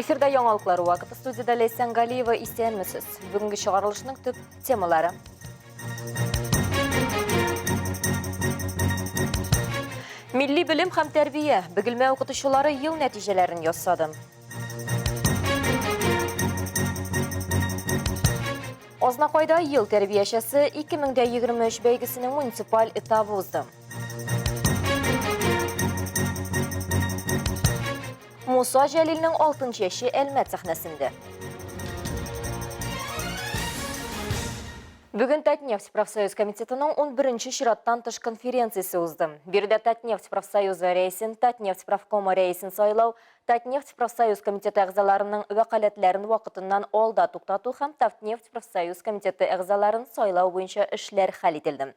Эфирда яңалыклар вакыты, студияда Лейсан Галиева исәнмесез. Бүгінгі шығарылышының төп темалары. Milli bilim һәм тәрбие, бөгілмә оқытушылары ел нәтижелерін ясады. Ознақойда ел тәрбиешесі 2023 бәйгісінің муниципаль этабы узды. Musa Jalil'nin 6. yaşı Elmet sahnəsində. Bugün Tatneft Profsoyuz Komitetinin 11. şirattan tış konferensiyası uzdu. Bir de Tatneft Profsoyuzu reisin, Tatneft Profkomu reisin saylav, Tatneft Profsoyuz Komiteti əğzalarının vəkalətlərin vaqtından olda tuqtatu ham Tatneft Profsoyuz Komiteti əğzaların saylav boyunca işlər hal edildi.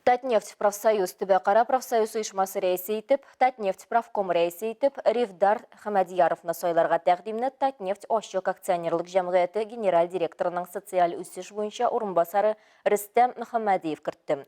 Tatneft Profsoyuz Tübaqara Profsoyuz uyuşması reisi etib, Tatneft Profkom reisi etib, Rivdar Xamadiyarovna soylarga təqdimini Tatneft Oşyok Aksionerlik Cəmiyyəti general direktorunun sosial üsüş boyunca orunbasarı Rüstem Muhammadiyev kırtdı.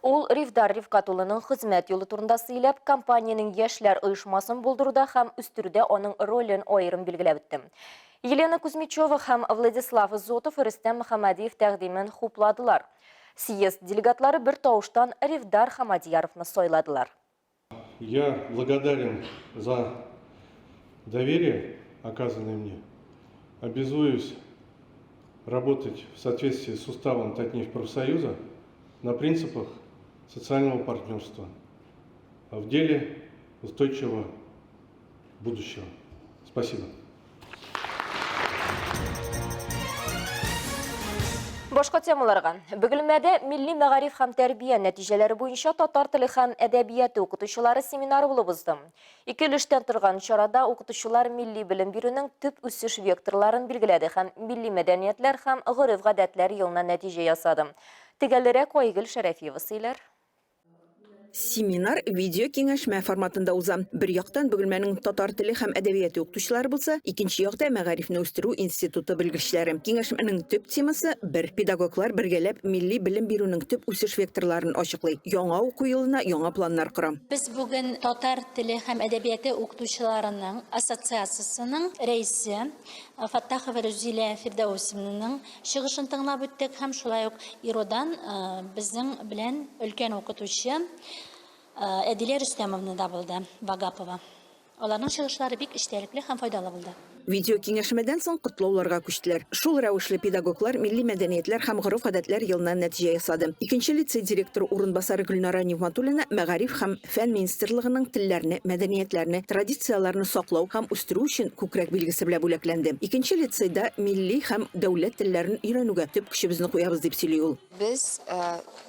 Ул Rivdar Rivkatulu'nun xizmət yolu turunda sıylab, kompaniyanın yaşlar uyuşmasını buldurda ham üstürdə onun rolün ayırım bilgiləb etdi. Елена Kuzmichova ham Vladislav Zotov Rüstem Muhammadiyev təqdimin xupladılar. Съезд делегатлары bir тауыштан Ревдар Хамадияровны сойладылар. Я благодарен за доверие, оказанное мне. Обязуюсь работать в соответствии с уставом Татнефть профсоюза на принципах социального партнерства в деле устойчивого будущего. Спасибо. Башка темаларга. Бөгелмәдә Milli мәгариф һәм тәрбия нәтиҗәләре буенча татар теле һәм әдәбияты укытучылары семинары булып узды. Икелештән торган чарада укытучылар милли белем бирүнең төп үсеш векторларын билгеләде һәм милли мәдәниятләр һәм гореф-гадәтләр елына нәтиҗә ясады. Тегәлерәк Айгөл Шәрәфиева сөйләр. Семинар видео киңәшмә форматында уза. Бер яктан бөгелмәнең татар теле һәм әдәбияты укытучылары булса, икенче якта мәгарифне үстерү институты белгечләре. Киңәшмәнең төп темасы бер педагоглар бергәләп милли белем бирүнең төп үсеш векторларын ачыклый. Яңа уку елына яңа планнар кора. Без бүген татар теле һәм әдәбияты укытучыларының ассоциациясының рәисе Фаттахова Рузилә Фирдаусовнаның чыгышын тыңлап үттек һәм шулай ук Иродан безнең белән өлкән укытучы Әдилә Рөстәмовна да булды, Вагапова. Аларның чыгышлары бик эчтәлекле һәм файдалы булды. Видео киңәшмәдән соң котлауларга күчтеләр. Шул рәвешле педагоглар милли мәдәниятләр һәм гореф-гадәтләр елына нәтиҗә ясады. Икенче лицей директоры урынбасары Гөлнара Нигъмәтуллина мәгариф һәм фән министрлыгының телләрне, мәдәниятләрне, традицияларны саклау һәм үстерү өчен күкрәк билгесе белән бүләкләнде. Икенче лицейда милли һәм дәүләт телләрен өйрәнүгә төп көчебезне куябыз дип сөйли ул. Без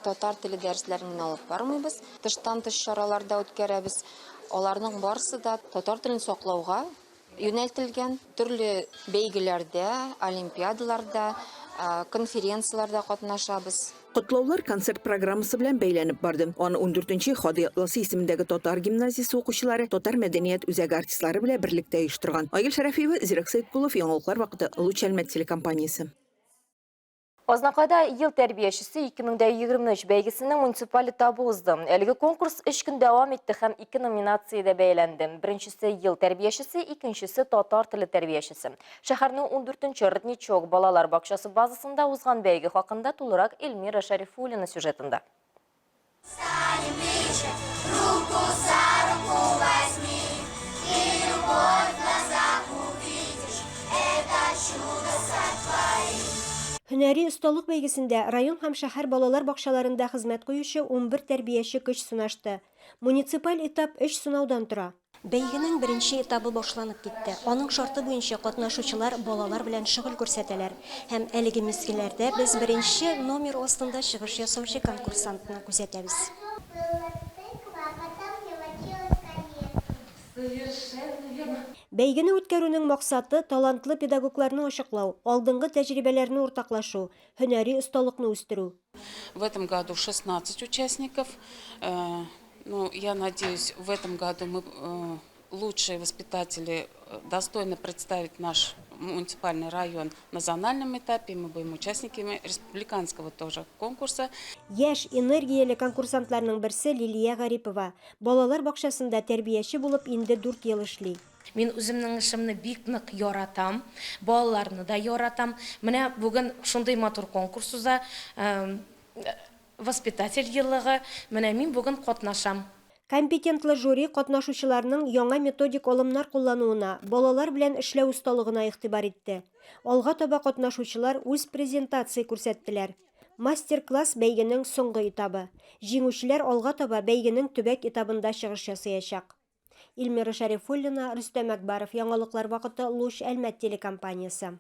татар теле дәресләрен алып бармыйбыз, тыштан тыш чараларда үткәрәбез. Аларның барысы да татар телен саклауга юнәлтелгән. Төрле бәйгеләрдә, олимпиадаларда, конференцияларда катнашабыз. Котлаулар концерт программасы белән бәйләнеп барды. Аны 14-нче Хади Ласы исемендәге татар гимназиясе укучылары, татар мәдәният үзәге артистлары белән берлектә оештырган. Айгөл Шәрәфиева, Зирак Сәйдкулов, Яңалыклар вакыты, Луч Әлмәт телекомпаниясе. Ознакайда ел тәрбиешесе 2023 бәйгесенең муниципаль этабы узды. Әлеге конкурс 3 көн дәвам итте һәм 2 номинациядә бәяләнде. Беренчесе ел тәрбиешесе, икенчесе татар теле тәрбиешесе. Шәһәрнең 14-нче Родничок балалар бакчасы базасында узган бәйге хакында тулырак Эльмира Шәрифуллина сюжетында. Һөнәри осталык бәйгесендә район һәм шәһәр балалар бакчаларында хезмәт куючы 11 тәрбияче көч сынашты. Муниципаль этап 3 сынаудан тора. Бәйгенең беренче этабы башланып китте. Аның шарты буенча катнашучылар балалар белән шөгыль күрсәтәләр. Һәм әлеге мизгелләрдә без беренче номер астында чыгыш ясаучы конкурсантны күзәтәбез. Бәйгене үткәрүнең максаты талантлы педагогларны ачыклау, алдынгы тәҗрибәләрне уртаклашу, һөнәри осталыкны үстерү. В этом году 16 участников. Я надеюсь, в этом году мы лучшие воспитатели достойно представить наш муниципальный район на зональном этапе. Мы будем участниками республиканского тоже конкурса. Яшь энергияле конкурсантларның берсе Лилия Гарипова. Балалар бакчасында тәрбияче булып инде 4 ел эшли. Мен үземнең эшемне бик нык яратам, балаларны да яратам. Менә бүген шундый матур конкурс уза, воспитатель еллыгы. Менә мин бүген катнашам. Компетентлы жюри катнашучыларның яңа методик алымнар куллануына, балалар белән эшләү осталыгына игътибар итте. Алга таба катнашучылар үз презентация күрсәттеләр. Мастер-класс бәйгенең соңгы этабы. Җиңүчеләр алга таба бәйгенең төбәк этабында чыгыш ясаячак. Илмира Шәрифуллина, Рөстәм Әкбаров, Яңалыклар вакыты, Луч Әлмәт телекомпаниясе.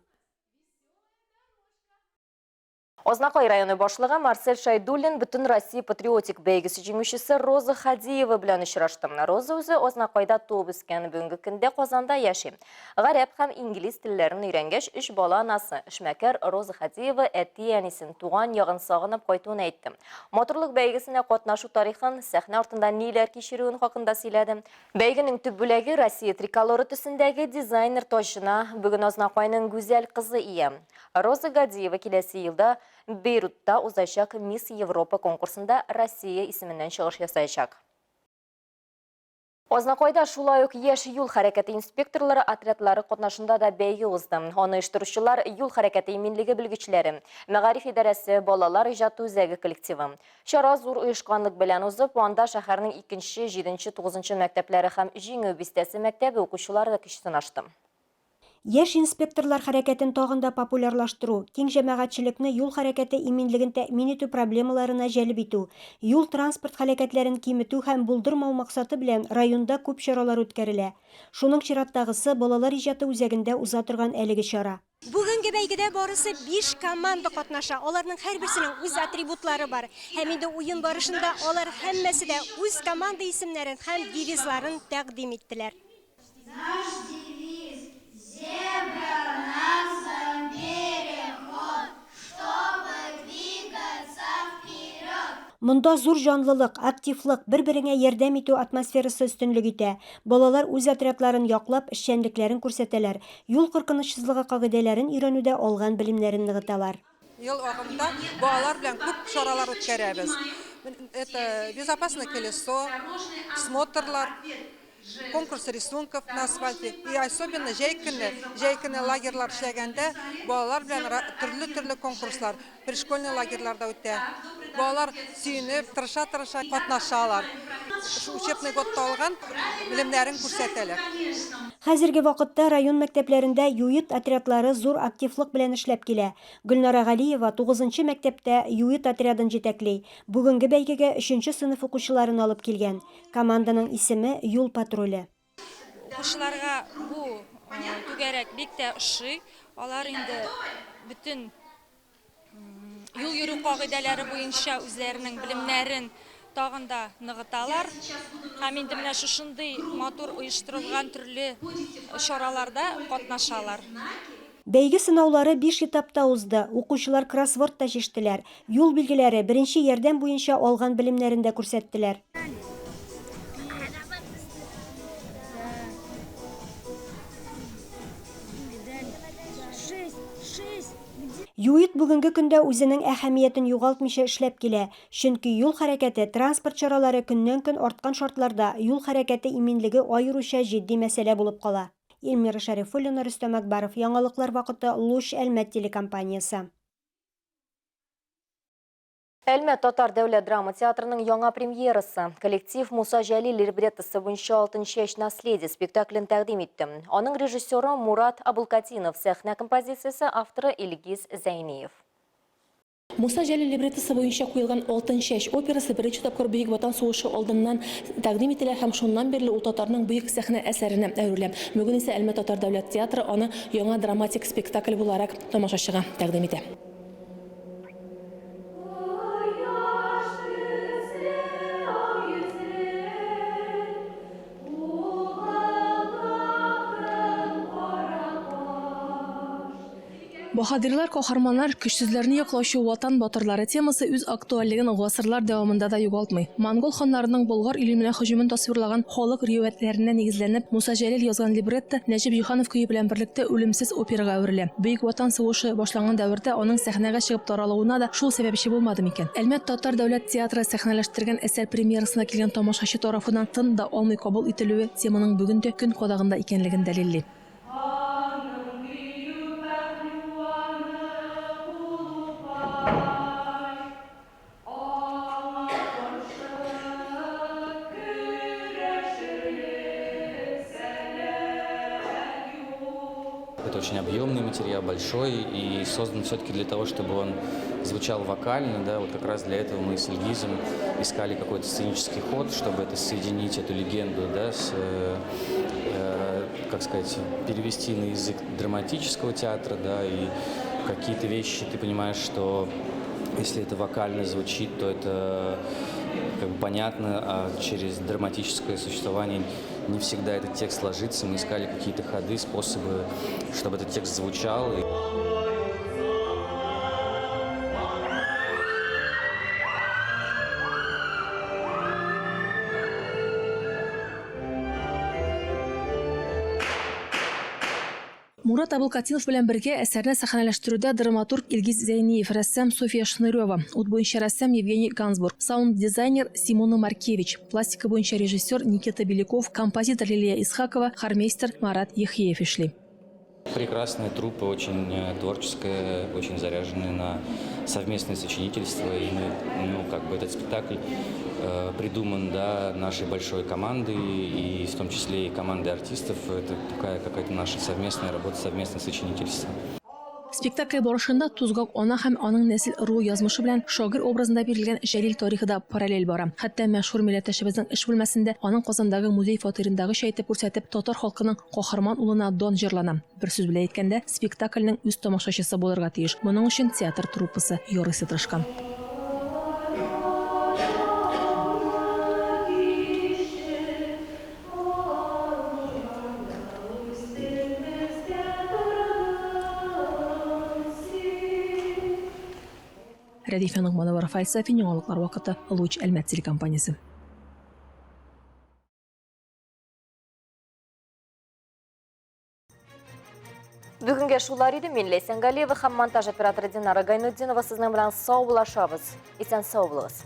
Ознакай районы башлыгы Марсель Шайдуллин бүтін Россия патриотик бәйгесе җиңүчесе Роза Хадиева белән очрашты. Роза үзе Ознакайда туып үскән, бүгенге көндә Казанда яши. Гарәп һәм инглиз телләрен өйрәнгәч, 3 бала анасы эшмәкәр Роза Хадиева әти-әнисен туган ягын сагынып кайтуын әйтте. Матурлык бәйгесенә катнашу тарихын, сәхнә артында ниләр кичерүен хакында сөйләде. Бәйгенең төп бүләге Россия триколоры төсендәге дизайнер ташына бүген Ознакайның гүзәл кызы ия. Роза Гадиева киләсе елда Бейрутта узачак Мисс Европа конкурсында Россия исеменнән чыгыш ясаячак. Ознакайда шулай ук яшь юл хәрәкәте инспекторлары отрядлары катнашында да бәйге узды. Аны оештыручылар юл хәрәкәте иминлеге белгечләре, Мәгариф идарәсе, балалар иҗаты үзәге коллективы. Чара зур оешканлык белән узып, анда шәһәрнең 2нче, 7нче, 9нчы мәктәпләре һәм җиңү бистәсе мәктәбе укучылары да көч сынашты. Яшь инспекторлар хәрәкәтен тагында популярлаштыру, киң җәмәгатьчелекне юл хәрәкәте иминлеген тәэмин итү проблемаларына җәлеп итү, юл транспорт һәлакәтләрен киметү һәм булдырмау максаты белән районда күп чаралар үткәрелә. Шуның чираттагысы балалар иҗаты үзәгендә уза торган әлеге чара. Бүгенге бәйгедә барысы 5 команда катнаша. Аларның һәрберсенең үз атрибутлары бар. Һәм инде уен барышында алар һәммәсе дә үз команда исемнәрен һәм девизларын тәкъдим иттеләр. Монда зур җанлылык, активлык, бер-береңә ярдәм итү атмосферасы өстенлек итә. Балалар үз отрядларын яклап, эшчәнлекләрен күрсәтәләр. Юл куркынычсызлыгы кагыйдәләрен өйрәнүдә алган белемнәрен ныгыталар. Ел агымда балалар белән күп чаралар үткәрәбез. Это безопасное колесо, смотрлар, конкурс рисунков на асфальте и особенно җәй лагерьлар эшләгәндә балалар белән төрле конкурслар, пришкольный лагерьларда үтә. Балалар сөенеп, тырыша катнашалар. Учебный годта алган белемнәрен күрсәтәләр. Хәзерге вакытта район мәктәпләрендә юит отрядлары зур активлык белән эшләп килә. Гөлнара Галиева 9нчы мәктәптә юит отрядын җитәкли. Бүгенге бәйгегә 3нче сыйныф укучыларын алып килгән. Команданың исеме Юл патруле. Укучыларга бу түгәрәк бик тә ошый. Алар инде бүтән юл йөрү кагыйдәләре буенча үзләренең белемнәрен тагында ныгыталар. Һәм инде менә шушындый матур оештырылган төрле чараларда катнашалар. Бәйге сынаулары 5 этапта узды. Укучылар кроссворд та чиштеләр. Юл билгеләре, беренче ярдәм буенча алган белемнәрен дә күрсәттеләр. Юит бүгенге көндә үзенең әһәмиятен югалтмыйча эшләп килә, чөнки юл хәрәкәте транспорт чаралары көннән-көн арткан шартларда юл хәрәкәте иминлеге аеруча җитди мәсьәлә булып кала. Илмира Шәрифуллина, Рөстәм Әкбаров, Яңалыклар вакыты, Луч Әлмәт телекомпаниясе. Әлмәт Татар дәүләт драма театрының яңа премьерасы. Коллектив Муса Жәлил либреттосы буенча «Алтын чәч наследие» спектаклен тәкъдим итте. Аның режиссеры Мурат Абулкатинов, сәхнә композициясе авторы Илгиз Зәйниев. Муса Жәлил либреттосы буенча куелган «Алтын чәч» операсы беренче тапкыр Бөек Ватан сугышы алдыннан тәкъдим ителә һәм шуннан бирле ул татарның бөек сәхнә әсәренә әверелә. Бүген исә Әлмәт Татар дәүләт театры аны яңа драматик спектакль буларак тамашачыга тәкъдим итә. Баһадирлар, каһарманнар, көчсезләрне яклаучы ватан батырлары темасы үз актуальлеген гасырлар дәвамында да югалтмый. Монгол ханнарының Болгар иленә һөҗүмен тасвирлаган халык риwаятләренә нигезләнеп, Муса Җәлил язган либретто Нәҗип Җиһанов көе белән берлектә үлемсез операга әверелә. Бөек ватан сугышы башланган дәврдә аның сәхнәгә чыгып таралуына да шул сәбәпче булмады микән? Әлмәт Татар дәүләт театры сәхнәләштергән әсәр премьерасына килгән тамашачы тарафыннан тын да алмый кабул ителүе теманың бүген дә көн кадагында икәнлеген дәлилли. Это очень объемный материал, большой и создан все-таки для того, чтобы он звучал вокально, да, вот как раз для этого мы с Ильгизом искали какой-то сценический ход, чтобы это соединить эту легенду, да, с, как сказать, перевести на язык драматического театра, да, и какие-то вещи ты понимаешь, что если это вокально звучит, то это как бы понятно, а через драматическое существование не всегда этот текст ложится. Мы искали какие-то ходы, способы, чтобы этот текст звучал. Мурат Абылкатинов белән бергә әсәрне сәхнәләштерүдә драматург Илгиз Зәйниев, рәссам София Шнырева, ут буенча рәссам Евгений Гансбург, саунд-дизайнер Симона Маркевич, пластика буенча режиссер Никита Беляков, композитор Лилия Исхакова, хормейстер Марат Ехиев эшли. Прекрасная труппа, очень творческая, очень заряженная на совместное сочинительство. И мы, как бы этот спектакль придуман, да, нашей большой командой, и в том числе и командой артистов. Это такая какая-то наша совместная работа, совместное сочинительство. Спектакль барышында Тузгак ана һәм аның нәсел руы язмышы белән шагыйрь образында бирелгән Җәлил тарихы да параллель бара. Хәтта мәшһүр милләттәшебезнең эш бүлмәсендә аның Казандагы музей фатирындагыча әйтеп күрсәтеп, татар халкының каһарман улына Дон җырлана. Бер сүз белән әйткәндә, спектакльнең үз тамашачысы булырга тиеш. Моның өчен театр труппасы ярыйсы тырышкан. Рәдифә Нугманова, Рафаэль Сафин, яңалыклар вакыты, Луч Әлмәт телекомпаниясе. Бүгінге шулар иде, мен Ләйсән Галиева һәм монтаж операторы Динара Гайнутдинова сезнең белән сау булашабыз. Исән сау булыгыз.